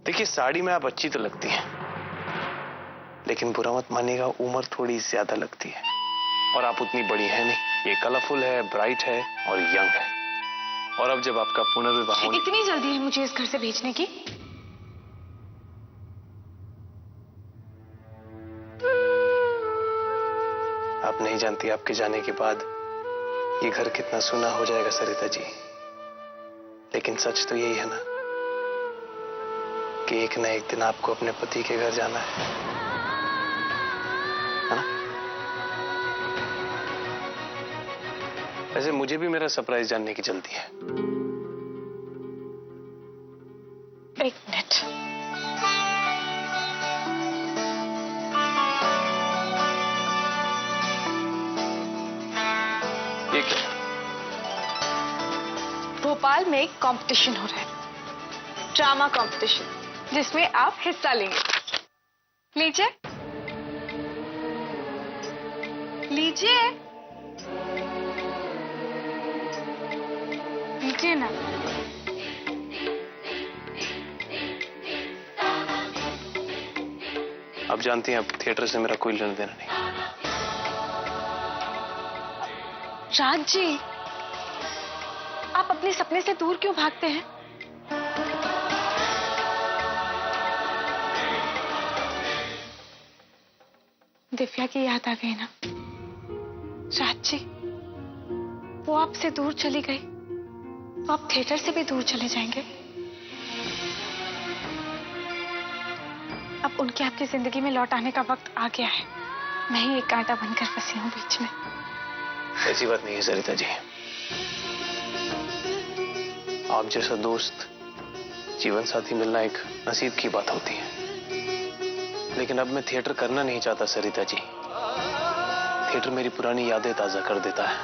देखिए, साड़ी में आप अच्छी तो लगती हैं, लेकिन बुरा मत मानिएगा, उम्र थोड़ी ज्यादा लगती है। और आप उतनी बड़ी है नहीं। ये कलरफुल है, ब्राइट है और यंग है। और अब जब आपका पुनर्विवाह होने... इतनी जल्दी है मुझे इस घर से भेजने की? आप नहीं जानती, आपके जाने के बाद ये घर कितना सूना हो जाएगा सरिता जी। लेकिन सच तो यही है ना कि एक न एक दिन आपको अपने पति के घर जाना है ना? वैसे मुझे भी मेरा सरप्राइज जानने की जल्दी है। एक मिनट। ये क्या? भोपाल में एक कंपटीशन हो रहा है, ड्रामा कंपटीशन, जिसमें आप हिस्सा लेंगे। लीजिए लीजिए लीजिए ना। आप जानती हैं, अब थिएटर से मेरा कोई लेना देना नहीं। राज जी, आप अपने सपने से दूर क्यों भागते हैं? दिव्या की याद आ गई ना? राज जी, वो आपसे दूर चली गई, तो आप थिएटर से भी दूर चले जाएंगे। अब उनके आपकी जिंदगी में लौट आने का वक्त आ गया है। मैं ही एक कांटा बनकर फंसी हूं बीच में। ऐसी बात नहीं है सरिता जी। आप जैसा दोस्त, जीवन साथी मिलना एक नसीब की बात होती है। लेकिन अब मैं थिएटर करना नहीं चाहता सरिता जी। थिएटर मेरी पुरानी यादें ताजा कर देता है।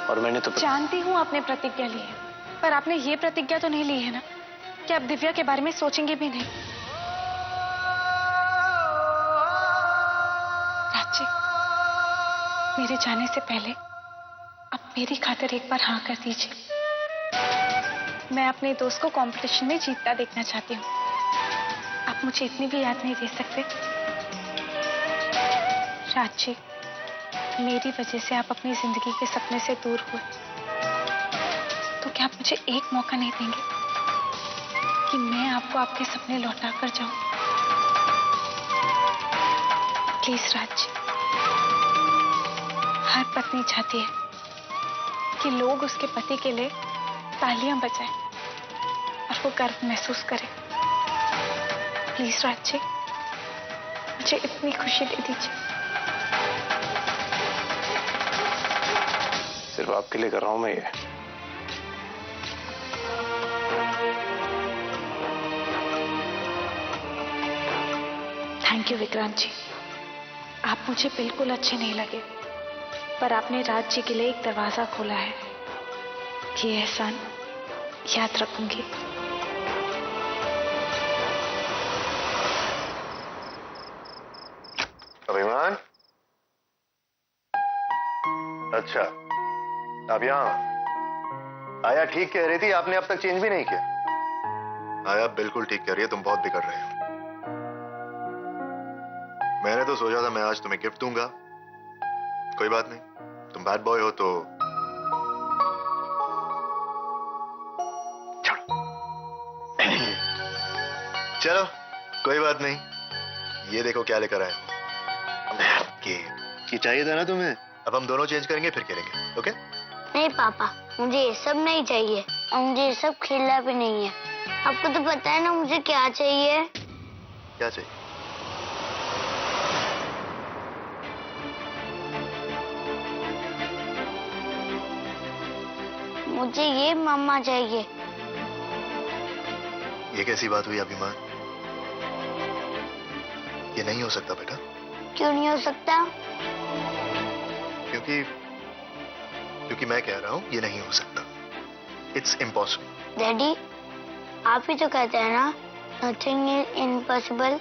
और मैंने तो जानती हूं आपने प्रतिज्ञा ली है, पर आपने ये प्रतिज्ञा तो नहीं ली है ना कि आप दिव्या के बारे में सोचेंगे भी नहीं। राज जी, मेरे जाने से पहले आप मेरी खातिर एक बार हाँ कर दीजिए। मैं अपने दोस्त को कंपटीशन में जीतता देखना चाहती हूँ। आप मुझे इतनी भी याद नहीं दे सकते? राज जी, मेरी वजह से आप अपनी जिंदगी के सपने से दूर हुए, तो क्या आप मुझे एक मौका नहीं देंगे कि मैं आपको आपके सपने लौटा कर जाऊं? प्लीज राज जी। हर पत्नी चाहती है कि लोग उसके पति के लिए तालियां बजाएं और वो गर्व महसूस करे। प्लीज राज जी, मुझे इतनी खुशी दे दीजिए। सिर्फ आपके लिए कर रहा हूं मैं ये। थैंक यू विक्रांत जी। आप मुझे बिल्कुल अच्छे नहीं लगे, पर आपने राज जी के लिए एक दरवाजा खोला है। ये एहसान याद रखूंगी। अभिमान, अच्छा आप यहाँ? आया ठीक कह रही थी, आपने अब तक चेंज भी नहीं किया। आया बिल्कुल ठीक कह रही है, तुम बहुत बिगड़ रहे हो। मैंने तो सोचा था मैं आज तुम्हें गिफ्ट दूंगा। कोई बात नहीं, तुम बैड बॉय हो तो चलो कोई बात नहीं। ये देखो क्या लेकर आया हूं। ये चाहिए था ना तुम्हें? अब हम दोनों चेंज करेंगे फिर खेलेंगे, ओके? नहीं पापा, मुझे ये सब नहीं चाहिए और मुझे ये सब खेलना भी नहीं है। आपको तो पता है ना मुझे क्या चाहिए। क्या चाहिए? मुझे ये मम्मा चाहिए। ये कैसी बात हुई अभिमान? ये नहीं हो सकता बेटा। क्यों नहीं हो सकता? क्योंकि मैं कह रहा हूं ये नहीं हो सकता। It's impossible. डैडी, आप ही तो कहते हैं ना, नथिंग इज इम्पॉसिबल।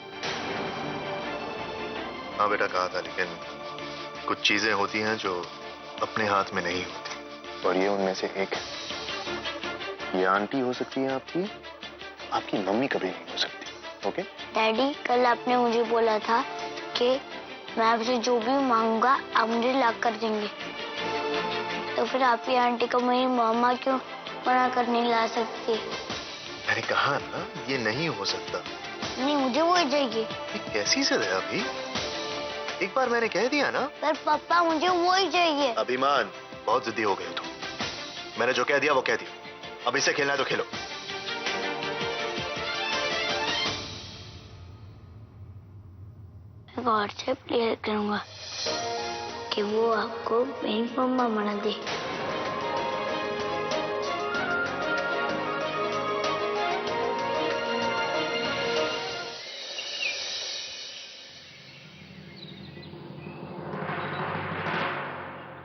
हाँ बेटा कहा था, लेकिन कुछ चीजें होती हैं जो अपने हाथ में नहीं होती, और ये उनमें से एक है। ये आंटी हो सकती है आपकी, आपकी मम्मी कभी नहीं हो सकती। ओके? डैडी, कल आपने मुझे बोला था कि मैं आपसे जो भी मांगूंगा आप मुझे ला कर देंगे, तो फिर आप ही आंटी को मेरी मामा क्यों मना कर नहीं ला सकती? मैंने कहा ना ये नहीं हो सकता। नहीं, मुझे वो ही चाहिए। ये कैसी जिद है अभी? एक बार मैंने कह दिया ना। पर पापा मुझे वो ही चाहिए। अभिमान, बहुत जिद्दी हो गए तुम। मैंने जो कह दिया वो कह दिया। अब इसे खेलना है तो खेलो। मैं गौर से प्ले करूंगा कि वो आपको मेरी मम्मा मना दे।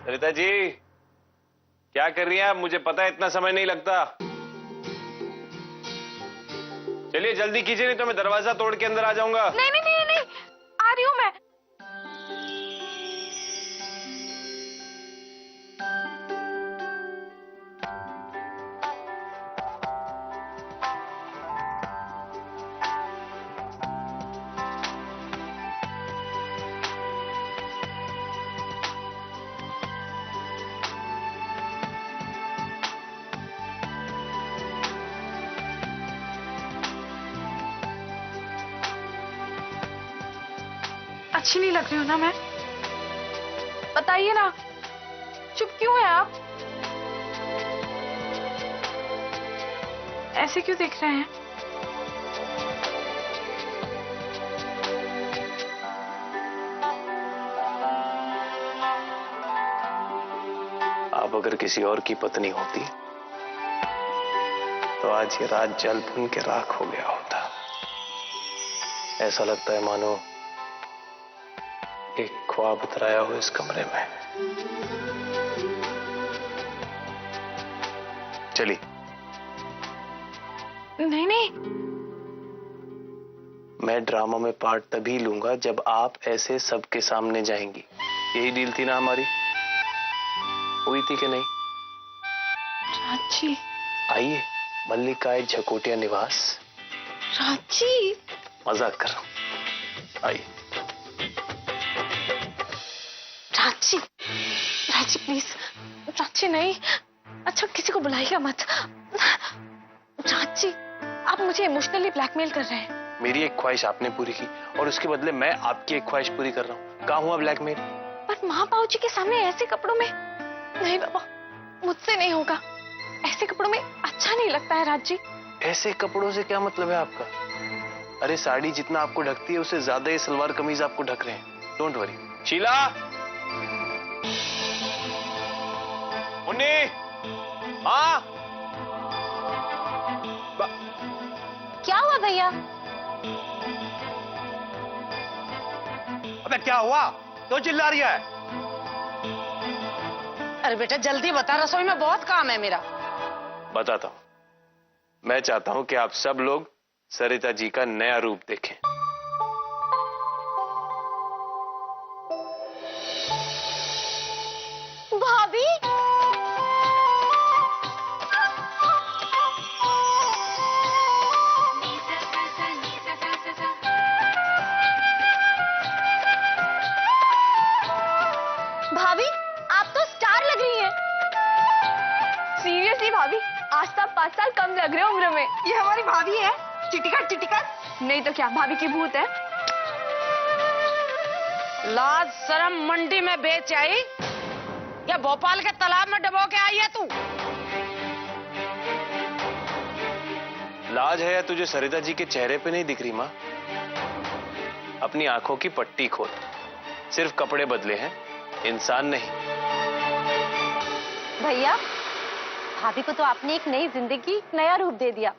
सरिता जी, क्या कर रही हैं आप? मुझे पता है इतना समय नहीं लगता। चलिए जल्दी कीजिए, नहीं तो मैं दरवाजा तोड़ के अंदर आ जाऊंगा। नहीं नहीं नहीं नहीं, आ रही हूं मैं। अच्छी नहीं लग रही हूं ना मैं? बताइए ना, चुप क्यों है आप? ऐसे क्यों देख रहे हैं? आप अगर किसी और की पत्नी होती तो आज ये रात जल भुन के राख हो गया होता। ऐसा लगता है मानो एक ख्वाब उतराया हो इस कमरे में। चलिए। नहीं नहीं, मैं ड्रामा में पार्ट तभी लूंगा जब आप ऐसे सबके सामने जाएंगी। यही डील थी ना हमारी? हुई थी कि नहीं? राजी। आइए, मल्लिकाए झकोटिया निवास। राजी, मजाक कर रहा हूं। आइए। राजी, राजी प्लीज। राजी नहीं, अच्छा किसी को बुलाइएगा मत। राजी, आप मुझे इमोशनली ब्लैकमेल कर रहे हैं। मेरी एक ख्वाहिश आपने पूरी की और उसके बदले मैं आपकी एक ख्वाहिश पूरी कर रहा हूँ। कहाँ हुआ ब्लैकमेल? पर माँ बाबू जी के सामने ऐसे कपड़ों में? नहीं बाबा, मुझसे नहीं होगा। ऐसे कपड़ों में अच्छा नहीं लगता है राजी। ऐसे कपड़ों से क्या मतलब है आपका? अरे साड़ी जितना आपको ढकती है उससे ज्यादा ये सलवार कमीज आपको ढक रहे हैं। Don't worry. शीला, मुन्नी, माँ। क्या हुआ भैया? अबे क्या हुआ? तो चिल्ला रही है? अरे बेटा जल्दी बता, रसोई में बहुत काम है मेरा। बताता हूँ। मैं चाहता हूँ कि आप सब लोग सरिता जी का नया रूप देखें। भाभी, भाभी आप तो स्टार लग रही हैं। सीरियसली भाभी, आज तो आप 5 साल कम लग रहे हो उम्र में। ये हमारी भाभी है, चिटिकट चिटिकट। नहीं तो क्या, भाभी की भूत है। लाज शर्म मंडी में बेच आई या भोपाल के तालाब में डबो के आई है तू? लाज है या तुझे सरिता जी के चेहरे पे नहीं दिख रही माँ? अपनी आंखों की पट्टी खोल। सिर्फ कपड़े बदले हैं, इंसान नहीं। भैया, भाभी को तो आपने एक नई जिंदगी, नया रूप दे दिया।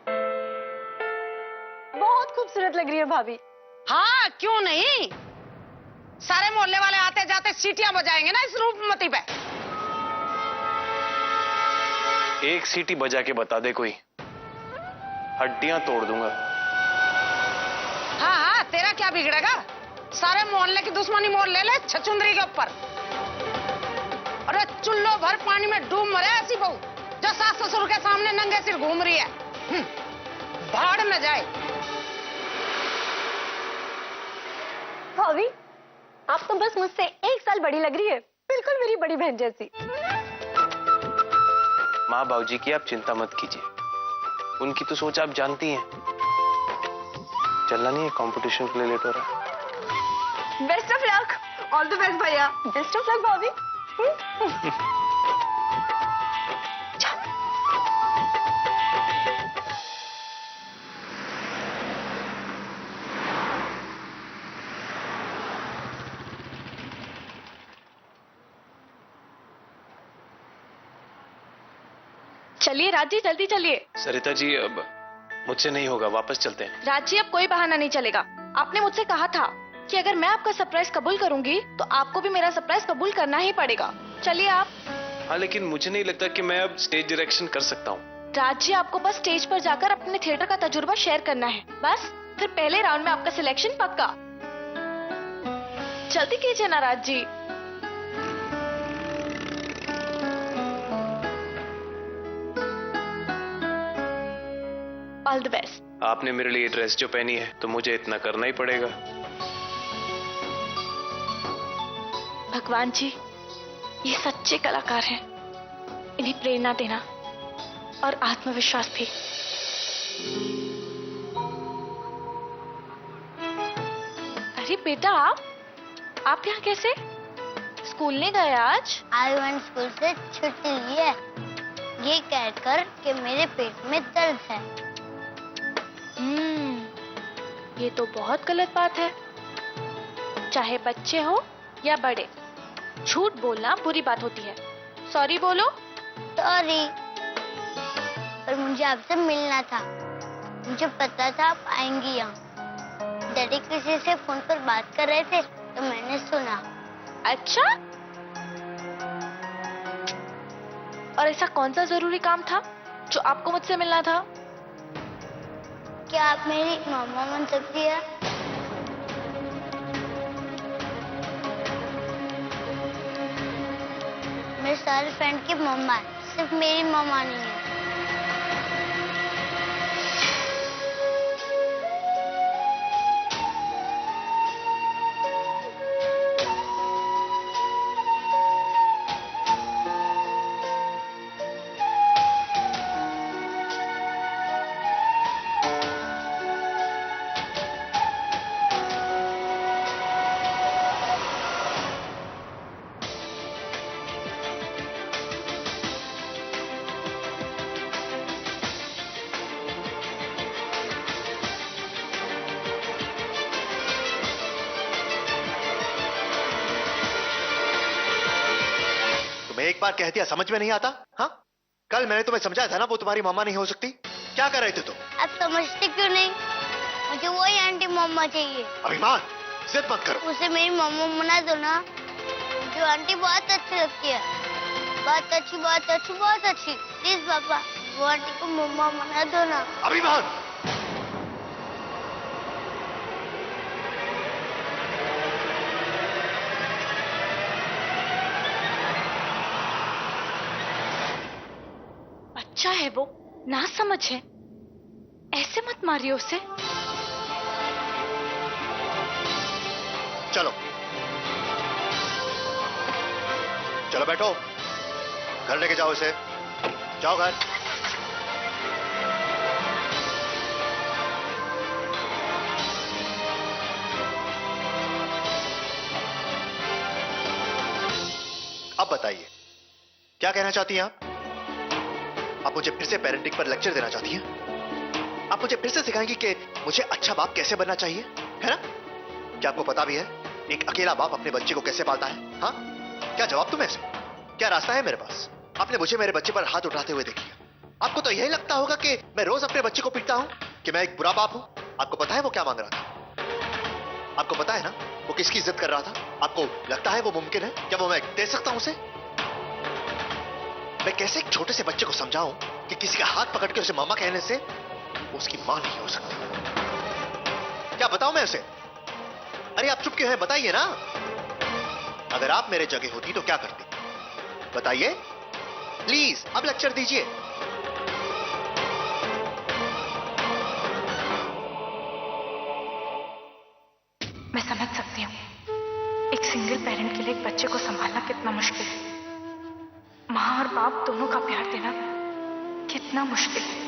बहुत खूबसूरत लग रही है भाभी। हाँ क्यों नहीं, सारे मोहल्ले वाले आते जाते सीटियां बजाएंगे ना इस रूपमती पे। एक सीटी बजा के बता दे कोई, हड्डियां तोड़ दूंगा। हाँ हाँ, तेरा क्या बिगड़ेगा? सारे मोहल्ले की दुश्मनी मोल ले ले छचुंदरी के ऊपर। अरे चुल्लो भर पानी में डूब मरे ऐसी बहू जो सास ससुर के सामने नंगे सिर घूम रही है। भाड़ में न जाए। भाभी, आप तो बस मुझसे 1 साल बड़ी लग रही है, बिल्कुल मेरी बड़ी बहन जैसी। माँ बाबूजी की आप चिंता मत कीजिए, उनकी तो सोच आप जानती हैं। चलना नहीं है, कंपटीशन के लिए लेट हो रहा है। Best of luck. All the best भैया। बेस्ट ऑफ लक भाभी। चलिए राजी, जल्दी चलिए। सरिता जी अब मुझसे नहीं होगा, वापस चलते हैं। राजी, अब कोई बहाना नहीं चलेगा। आपने मुझसे कहा था कि अगर मैं आपका सरप्राइज कबूल करूंगी तो आपको भी मेरा सरप्राइज कबूल करना ही पड़ेगा। चलिए आप। हाँ, लेकिन मुझे नहीं लगता कि मैं अब स्टेज डायरेक्शन कर सकता हूँ। राजी, आपको बस स्टेज पर जाकर अपने थिएटर का तजुर्बा शेयर करना है, बस। फिर पहले राउंड में आपका सिलेक्शन पक्का। जल्दी कीजिए ना राजी। All the best. आपने मेरे लिए ड्रेस जो पहनी है तो मुझे इतना करना ही पड़ेगा। भगवान जी, ये सच्चे कलाकार हैं, इन्हें प्रेरणा देना और आत्मविश्वास भी। अरे बेटा, आप यहाँ कैसे? स्कूल नहीं गए आज? आज मैंने स्कूल से छुट्टी ली है, ये कहकर कि मेरे पेट में दर्द है। ये तो बहुत गलत बात है। चाहे बच्चे हो या बड़े, झूठ बोलना बुरी बात होती है। सॉरी बोलो। सॉरी, पर मुझे आपसे मिलना था। मुझे पता था आप आएंगी यहाँ। डैडी किसी से फोन पर बात कर रहे थे तो मैंने सुना। अच्छा, और ऐसा कौन सा जरूरी काम था जो आपको मुझसे मिलना था? क्या आप मेरी मम्मा बन सकती है? मेरे सारे फ्रेंड की मम्मा है, सिर्फ मेरी मम्मा नहीं है। तुम्हें एक बार कह दिया समझ में नहीं आता? हाँ, कल मैंने तुम्हें समझाया था ना वो तुम्हारी मामा नहीं हो सकती। क्या कर रहे थे तुम? आप समझते क्यों नहीं? मुझे वही आंटी मम्मा चाहिए। अभिमान, जिद मत करो। उसे मेरी मम्मा बना दो ना। मुझे आंटी बहुत अच्छी लगती है, बहुत अच्छी, बहुत अच्छी, बहुत अच्छी। प्लीज पापा, वो आंटी को मम्मा बना दो ना। अभिमान, बच्चा है वो, ना समझ है, ऐसे मत मारियो उसे। चलो चलो बैठो, घर लेके जाओ इसे। जाओ घर। अब बताइए, क्या कहना चाहती हैं आप? आप मुझे फिर से पेरेंटिंग पर लेक्चर देना चाहती हैं? आप मुझे फिर से सिखाएंगी कि मुझे अच्छा बाप कैसे बनना चाहिए, है ना? क्या आपको पता भी है एक अकेला बाप अपने बच्चे को कैसे पालता है? हाँ, क्या जवाब तुम्हें से? क्या रास्ता है मेरे पास? आपने मुझे मेरे बच्चे पर हाथ उठाते हुए देखी। आपको तो यही लगता होगा कि मैं रोज अपने बच्चे को पीटता हूं, कि मैं एक बुरा बाप हूं। आपको पता है वो क्या मांग रहा था? आपको पता है ना वो किसकी इज्जत कर रहा था? आपको लगता है वो मुमकिन है? क्या वो मैं दे सकता हूं उसे? मैं कैसे एक छोटे से बच्चे को समझाऊं कि किसी का हाथ पकड़ के उसे मामा कहने से उसकी मां नहीं हो सकती? क्या बताऊं मैं उसे? अरे आप चुप क्यों हैं? बताइए ना। अगर आप मेरे जगह होती तो क्या करती? बताइए प्लीज, अब लेक्चर दीजिए। समझ सकती हूँ एक सिंगल पेरेंट के लिए एक बच्चे को संभालना कितना मुश्किल है। माँ और बाप दोनों का प्यार देना कितना मुश्किल है।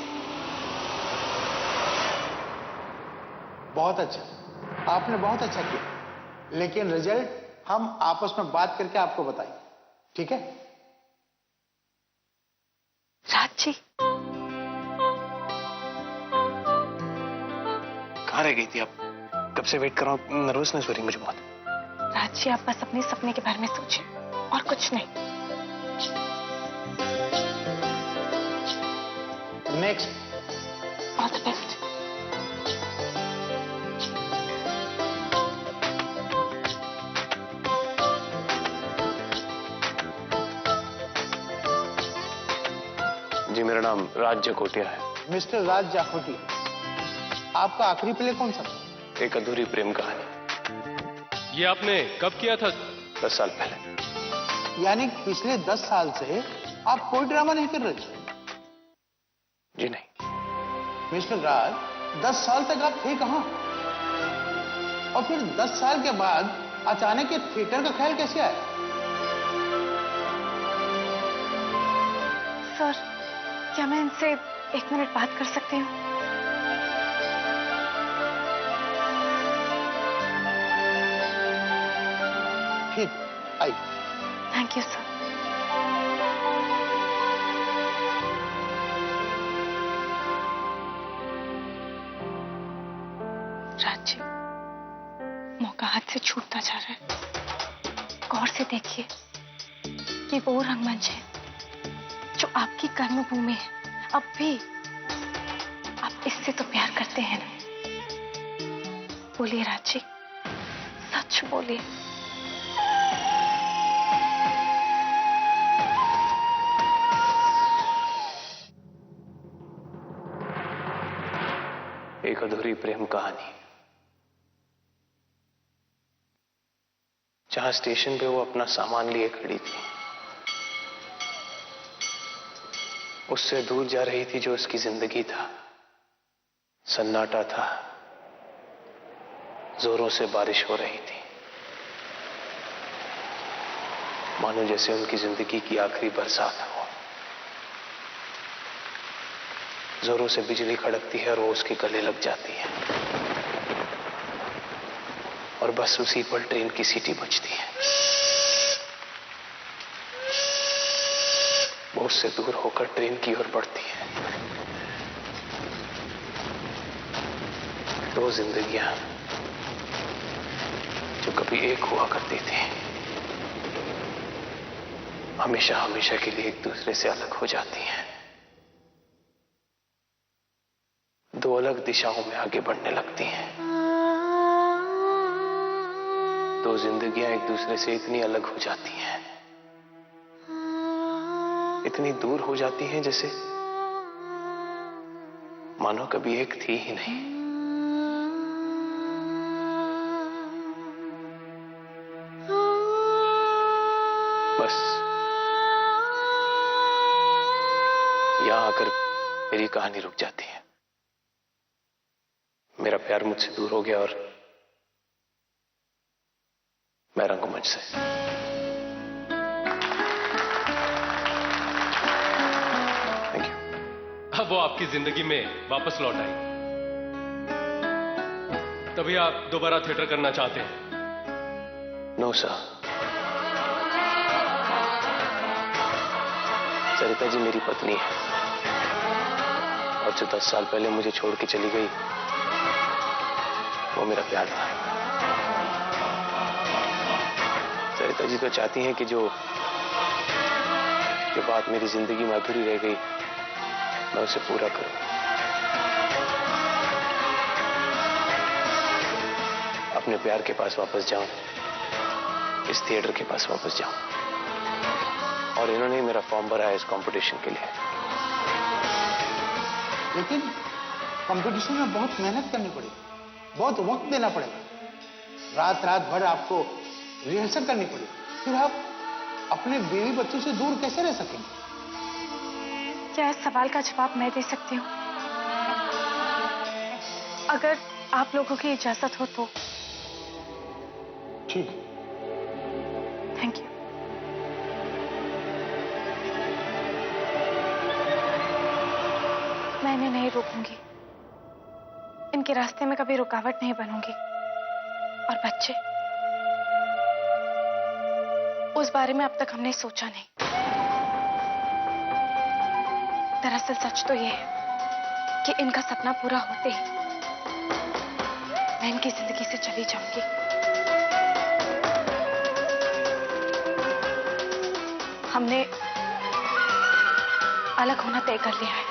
बहुत अच्छा, आपने बहुत अच्छा किया, लेकिन रिजल्ट हम आपस में बात करके आपको बताएंगे, ठीक है? राज जी, कहाँ रह गई थी आप? कब से वेट कर रहा हूँ, नर्वसनेस हो रही मुझे बहुत। राज जी, आप बस अपने सपने के बारे में सोचिए और कुछ नहीं। नेक्स्ट। All the best. जी मेरा नाम राज जकोटिया है। मिस्टर राज जाखोटी, आपका आखिरी प्ले कौन सा? एक अधूरी प्रेम कहानी। ये आपने कब किया था? 10 साल पहले। यानी पिछले 10 साल से आप कोई ड्रामा नहीं कर रहे थे? जी नहीं। मिस्टर राज, 10 साल तक आप थे कहां? और फिर 10 साल के बाद अचानक ये थिएटर का ख्याल कैसे आया? सर, क्या मैं इनसे 1 मिनट बात कर सकती हूँ? ठीक, आई। Thank you sir. Raj ji, मौका हाथ से छूटता जा रहा है। गौर से देखिए, ये वो रंगमंच है जो आपकी कर्मभूमि है। अब भी आप इससे तो प्यार करते हैं ना? बोलिए राज जी, सच बोलिए। एक अधूरी प्रेम कहानी, जहां स्टेशन पे वो अपना सामान लिए खड़ी थी, उससे दूर जा रही थी जो उसकी जिंदगी था। सन्नाटा था, जोरों से बारिश हो रही थी, मानो जैसे उनकी जिंदगी की आखिरी बरसात हो। जोरों से बिजली खड़कती है और वो उसके गले लग जाती है, और बस उसी पर ट्रेन की सीटी बजती है। वो उससे दूर होकर ट्रेन की ओर बढ़ती है। दो जिंदगियां जो कभी एक हुआ करती थी, हमेशा हमेशा के लिए एक दूसरे से अलग हो जाती हैं। दो अलग दिशाओं में आगे बढ़ने लगती हैं। दो जिंदगियां एक दूसरे से इतनी अलग हो जाती हैं, इतनी दूर हो जाती हैं, जैसे मानो कभी एक थी ही नहीं। बस यहां आकर मेरी कहानी रुक जाती है। मेरा प्यार मुझसे दूर हो गया और मैं रंगमंच से। Thank you. अब वो आपकी जिंदगी में वापस लौट आई, तभी आप दोबारा थिएटर करना चाहते हैं? No sir. सरिता जी मेरी पत्नी है, और जो 10 साल पहले मुझे छोड़ के चली गई, वो मेरा प्यार था। सरिता जी तो चाहती हैं कि जो बात मेरी जिंदगी में अधूरी रह गई, मैं उसे पूरा करूं। अपने प्यार के पास वापस जाऊं, इस थिएटर के पास वापस जाऊं। और इन्होंने मेरा फॉर्म भरा है इस कंपटीशन के लिए। लेकिन कंपटीशन में बहुत मेहनत करनी पड़ेगी, बहुत वक्त देना पड़ेगा, रात रात भर आपको रिहर्सल करनी पड़ेगी। फिर आप अपने बीवी बच्चों से दूर कैसे रह सकेंगे? क्या इस सवाल का जवाब मैं दे सकती हूँ? अगर आप लोगों की इजाजत हो तो ठीक है। Thank you. मैं इन्हें नहीं रोकूंगी, इनके रास्ते में कभी रुकावट नहीं बनूंगी। और बच्चे, उस बारे में अब तक हमने सोचा नहीं। दरअसल सच तो यह है कि इनका सपना पूरा होते ही मैं इनकी जिंदगी से चली जाऊंगी। हमने अलग होना तय कर लिया है।